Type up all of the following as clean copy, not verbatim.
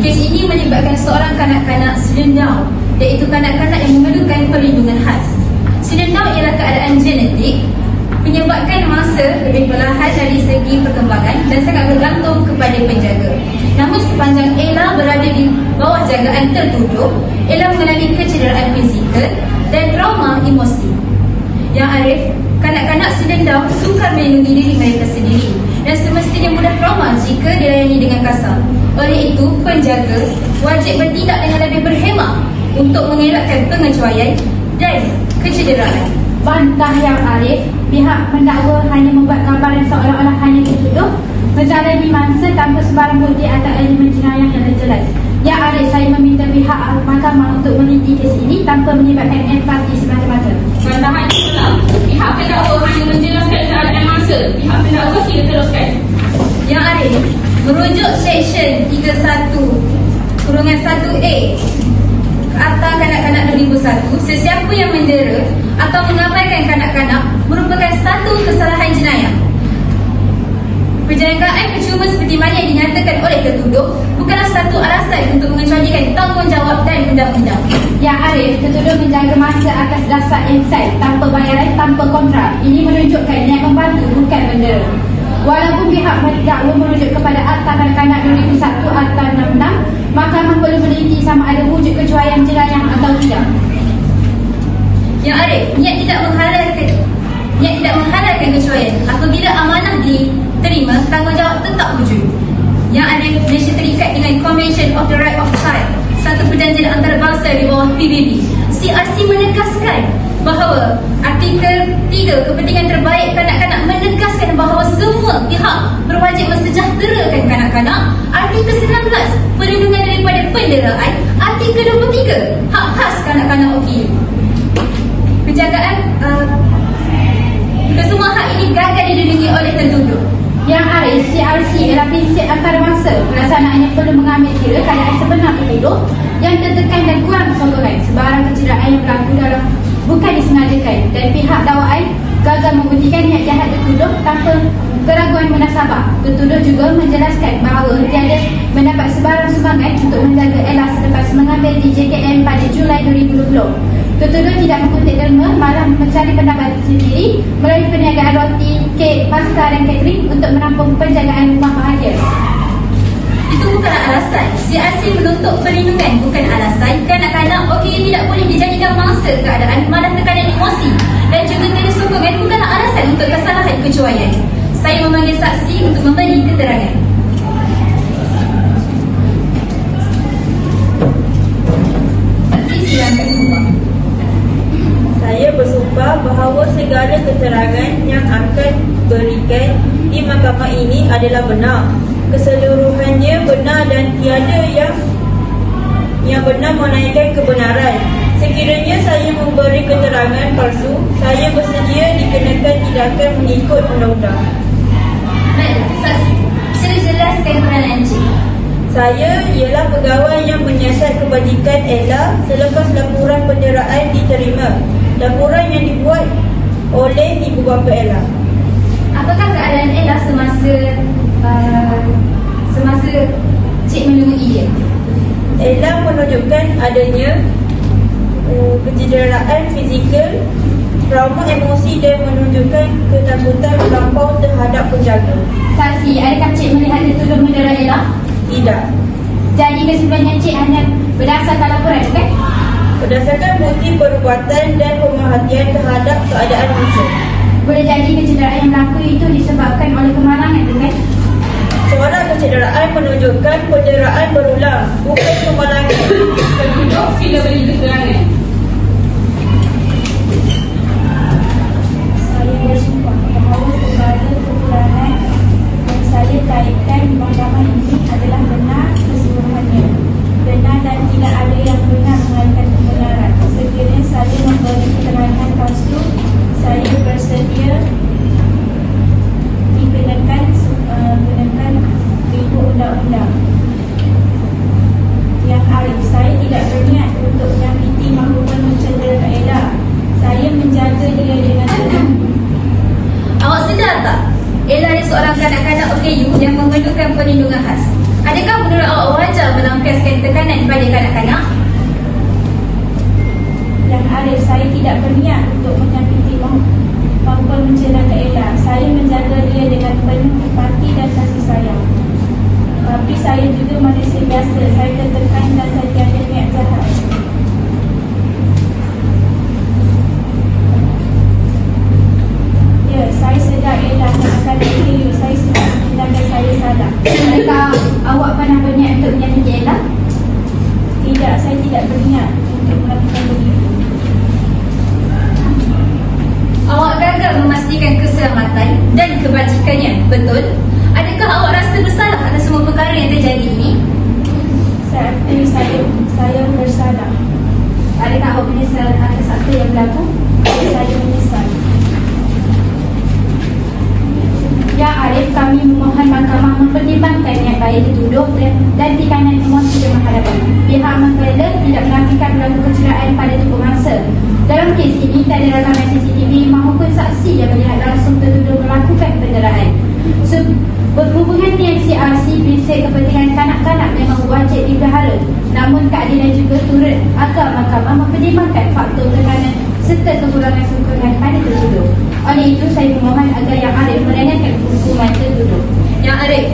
Kes ini melibatkan seorang kanak-kanak student Down, iaitu kanak-kanak yang memerlukan perlindungan khas. Student Down ialah keadaan genetik menyebabkan masa lebih perlahan dari segi perkembangan dan sangat bergantung kepada penjaga. Namun sepanjang Ella berada di bawah jagaan tertuduh, Ella mengalami kecederaan fizikal dan trauma emosi. Yang Arif, kanak-kanak student Down sukar melindungi diri mereka sendiri dan semestinya mudah trauma jika dilayani dengan kasar. Oleh itu, penjaga wajib bertindak dengan lebih berhemah untuk mengelakkan pengecualian dan kecederaan. Bantah Yang Arif, pihak pendakwa hanya membuat gambaran seolah-olah hanya dituduh menjalani mangsa tanpa sebarang bukti atau elemen jenayah yang jelas. Yang Arif, saya meminta pihak mahkamah untuk meneliti kes ini tanpa melibatkan empati semata-mata. Bantahan ulang, pihak pendakwa hanya menjelaskan keadaan mangsa. Pihak pendakwa sila teruskan. Yang Arif, merujuk Seksyen 31(1)A Akta Kanak-Kanak 2001, sesiapa yang mendera atau mengabaikan kanak-kanak merupakan satu kesalahan jenayah. Perjangkaan percuma seperti mana yang dinyatakan oleh tertuduh bukanlah satu alasan untuk mengecualikan tanggungjawab dan undang-undang. Yang Arif, tertuduh menjaga masa atas dasar insight tanpa bayaran, tanpa kontrak. Ini menunjukkan niat membantu, bukan mendera. Walaupun pihak pendakwa merujuk kepada Akta Kanak-Kanak 2001 Akta 66, mahkamah perlu meneliti sama ada wujud kecuaian jenayah atau tidak. Yang Arif, niat tidak menghalalkan kecuaian. Apabila amanah diterima, tanggungjawab tetap wujud. Yang Arif, Malaysia terikat dengan Convention of the Right of Child, satu perjanjian antarabangsa di bawah PBB. CRC menegaskan bahawa artikel 3 kepentingan terbaik kanak-kanak menegaskan bahawa semua pihak berwajib mensejahterakan kanak-kanak. Artikel 19 perlindungan daripada penderaan. Artikel 23 hak khas kanak-kanak OKU. Penjagaan kesemua hak ini gagal dilindungi oleh tertuduh. Yang Arif, CRC ialah prinsip antarabangsa. Pelaksanaannya perlu mengambil kira keadaan sebenar tertuduh yang tertekan dan kurang sokongan. Sebarang kecederaan yang berlaku dalam bukan disengajakan dan pihak dakwaan gagal membuktikan niat jahat tertuduh tanpa keraguan munasabah. Tertuduh juga menjelaskan bahawa tiada mendapat sebarang sumbangan untuk menjaga Ella selepas mengambil di JKM pada Julai 2020. Tertuduh tidak mengutip derma, malah mencari pendapat sendiri melalui perniagaan roti, kek, pasta dan catering untuk menampung penjagaan rumah bahagia. Itu bukanlah alasan. CRC menuntut perlindungan, bukan alasan. Kanak-kanak OKU tidak boleh dijadikan mangsa keadaan, malah tekanan emosi dan juga tiada sokongan bukanlah alasan untuk kesalahan kecuaian. Saya memanggil saksi untuk memberi keterangan. Saksi silakan semua. Saya bersumpah bahawa segala keterangan yang akan berikan di mahkamah ini adalah benar. Keseluruhannya benar dan tiada yang benar menaikkan kebenaran. Sekiranya saya memberi keterangan palsu, saya bersedia dikenakan tindakan mengikut undang-undang. Baiklah, saksi. Sila jelaskan peranan Encik. Saya ialah pegawai yang menyiasat kebajikan Ella selepas laporan penderaan diterima. Laporan yang dibuat oleh ibu bapa Ella. Apakah keadaan Ella semasa Cik menemui dia? Ella menunjukkan adanya kecederaan fizikal, trauma emosi dan menunjukkan ketakutan melampau terhadap penjaga. Saksi, adakah Cik melihat tertuduh mendera Ella? Tidak. Jadi kesimpulannya Cik hanya berdasarkan laporan, bukan? Berdasarkan bukti perbuatan dan pemerhatian terhadap keadaan mangsa. Boleh jadi kecederaan yang berlaku itu disebabkan oleh kemalangan, bukan? Soalan kecederaan menunjukkan penderaan berulang, bukan kemalangan. Tertuduh sila beri keterangan. Saya bersumpah bahawa segala kekurangan yang saya kaitkan di mahkamah ini adalah benar keseluruhannya. Benar dan tidak ada yang benar melainkan kebenaran. Sekiranya saya memberi keterangan palsu, saya bersedia dikenakan ikut undang-undang. Yang Arif, saya tidak berniat untuk menyakiti maupun mencederakan Ella. Saya menjaga dia dengan tenang. Awak sedar tak? Ella ni seorang kanak-kanak OKU yang memerlukan perlindungan khas. Adakah menurut awak wajar melampiaskan tekanan kepada kanak-kanak? Yang Arif, saya tidak berniat untuk menyakiti maupun mencelakakan Ella. Saya menjaga dia dengan penuh empati dan kasih sayang. Tapi saya juga manusia biasa. Saya tertekan dan saya tiada niat jahat. Ya, saya sedar Ella akan terkeliru. Saya sedar tindakan saya salah. Adakah awak pernah berniat untuk menyakiti Ella? Tidak, saya tidak berniat untuk melakukan begitu. Awak gagal memastikan keselamatan dan kebajikannya, betul? Adakah awak rasa bersalah atas semua perkara yang terjadi ini? Saya akui saya bersalah. Adakah awak menyesal atas apa yang berlaku? Saya menyesal. Ya Arif, kami memohon mahkamah mempertimbangkan niat baik tertuduh dan tekanan emosi dan menghadapan. Pihak mengklaim tidak menafikan berlaku kecederaan pada tubuh mangsa. Dalam kes ini, tak ada rakaman CCTV maupun saksi yang melihat langsung tertuduh melakukan penderaan. Berhubungan dengan CRC, prinsip kepentingan kanak-kanak memang wajib dipelihara. Namun keadilan juga turut agar mahkamah mempertimbangkan faktor tekanan serta kekurangan sokongan pada tertuduh. Oleh itu, saya memohon agar Yang Arif merenangkan hukuman tertuduh. Yang Arif,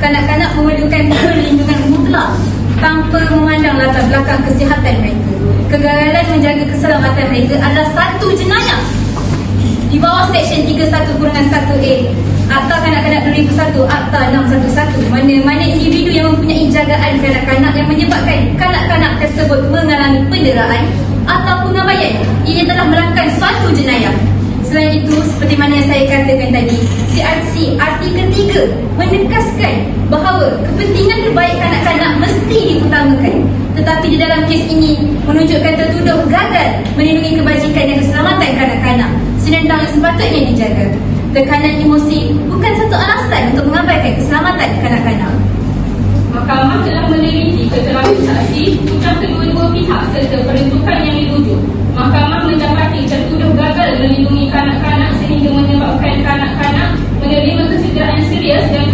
kanak-kanak memerlukan perlindungan mutlak tanpa memandang latar belakang kesihatan mereka. Kegagalan menjaga keselamatan mereka adalah satu jenayah. Di bawah Seksyen 31-1A Akta Kanak-Kanak 2001, Akta 611, mana-mana individu yang mempunyai jagaan kanak-kanak yang menyebabkan kanak-kanak tersebut mengalami penderaan atau pengabaian, ia telah melakukan suatu jenayah. Selain itu, seperti mana yang saya katakan tadi, CRC artikel 3 menegaskan bahawa kepentingan terbaik kanak-kanak mesti diutamakan. Tetapi di dalam kes ini menunjukkan tertuduh gagal melindungi kebajikan dan keselamatan kanak-kanak, sedangkan yang sepatutnya dijaga. Tekanan emosi bukan satu alasan untuk mengabaikan keselamatan kanak-kanak. Mahkamah telah meneliti keterangan saksi, ucap kedua-dua pihak serta peruntukan yang dituju. Mahkamah mendapati tertuduh gagal melindungi kanak-kanak sehingga menyebabkan kanak-kanak menerima kecederaan serius dan